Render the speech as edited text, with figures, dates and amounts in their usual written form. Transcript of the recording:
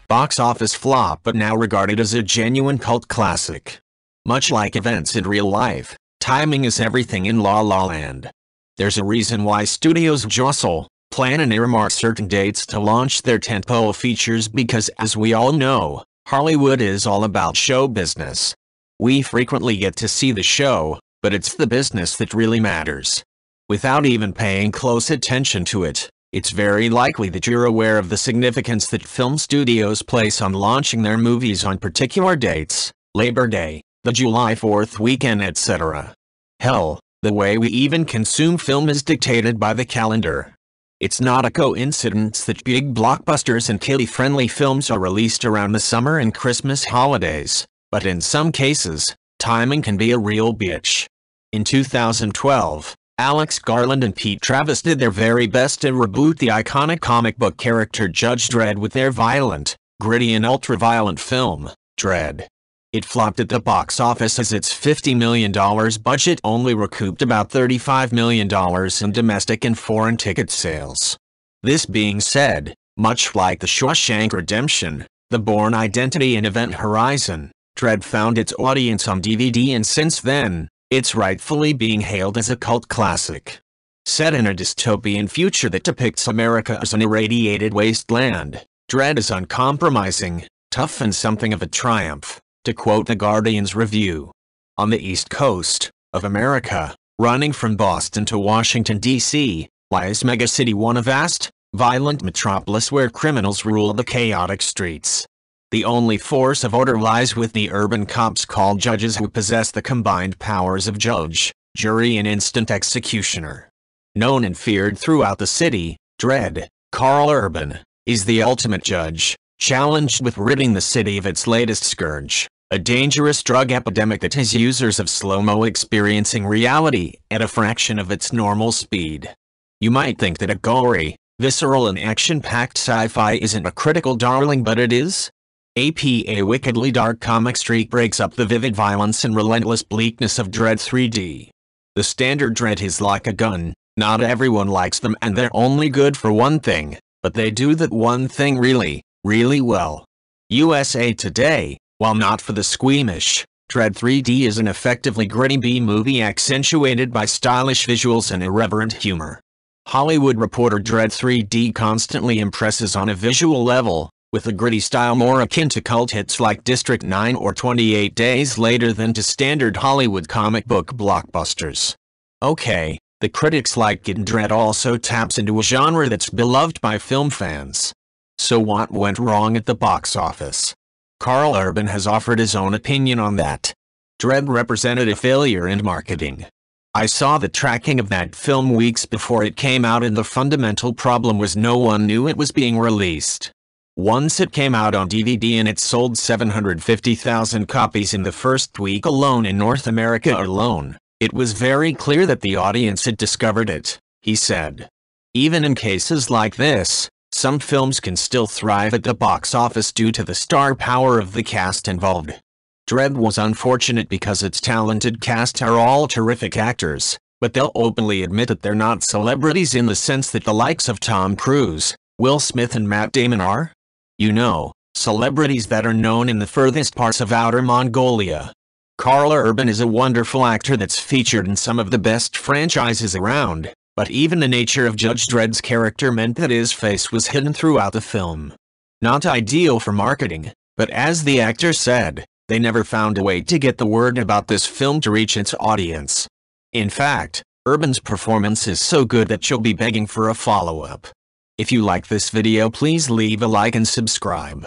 Box office flop but now regarded as a genuine cult classic. Much like events in real life, timing is everything in La La Land. There's a reason why studios jostle, plan and earmark certain dates to launch their tentpole features because, as we all know, Hollywood is all about show business. We frequently get to see the show, but it's the business that really matters. Without even paying close attention to it, it's very likely that you're aware of the significance that film studios place on launching their movies on particular dates, Labor Day, the July 4th weekend, etc. Hell, the way we even consume film is dictated by the calendar. It's not a coincidence that big blockbusters and kiddie-friendly films are released around the summer and Christmas holidays, but in some cases, timing can be a real bitch. In 2012, Alex Garland and Pete Travis did their very best to reboot the iconic comic book character Judge Dredd with their violent, gritty and ultra-violent film, Dredd. It flopped at the box office as its $50 million budget only recouped about $35 million in domestic and foreign ticket sales. This being said, much like The Shawshank Redemption, The Bourne Identity and Event Horizon, Dredd found its audience on DVD, and since then, it's rightfully being hailed as a cult classic. Set in a dystopian future that depicts America as an irradiated wasteland, Dredd is uncompromising, tough and something of a triumph, to quote The Guardian's review. On the East Coast of America, running from Boston to Washington, D.C., lies megacity, one a vast, violent metropolis where criminals rule the chaotic streets. The only force of order lies with the urban cops called judges, who possess the combined powers of judge, jury and instant executioner. Known and feared throughout the city, Dredd, Karl Urban, is the ultimate judge, challenged with ridding the city of its latest scourge, a dangerous drug epidemic that has users of slow-mo experiencing reality at a fraction of its normal speed. You might think that a gory, visceral and action-packed sci-fi isn't a critical darling, but it is. A wickedly dark comic streak breaks up the vivid violence and relentless bleakness of Dredd 3D. The standard Dredd is like a gun, not everyone likes them and they're only good for one thing, but they do that one thing really, really well. USA Today, while not for the squeamish, Dredd 3D is an effectively gritty B-movie accentuated by stylish visuals and irreverent humor. Hollywood Reporter: Dredd 3D constantly impresses on a visual level, with a gritty style more akin to cult hits like District 9 or 28 Days Later than to standard Hollywood comic book blockbusters. Okay, the critics like it, and Dredd also taps into a genre that's beloved by film fans. So what went wrong at the box office? Karl Urban has offered his own opinion on that. Dredd represented a failure in marketing. I saw the tracking of that film weeks before it came out, and the fundamental problem was no one knew it was being released. Once it came out on DVD and it sold 750,000 copies in the first week alone in North America alone, it was very clear that the audience had discovered it, he said. Even in cases like this, some films can still thrive at the box office due to the star power of the cast involved. Dredd was unfortunate because its talented cast are all terrific actors, but they'll openly admit that they're not celebrities in the sense that the likes of Tom Cruise, Will Smith and Matt Damon are. You know, celebrities that are known in the furthest parts of outer Mongolia. Karl Urban is a wonderful actor that's featured in some of the best franchises around, but even the nature of Judge Dredd's character meant that his face was hidden throughout the film. Not ideal for marketing, but as the actor said, they never found a way to get the word about this film to reach its audience. In fact, Urban's performance is so good that you'll be begging for a follow-up. If you like this video, please leave a like and subscribe.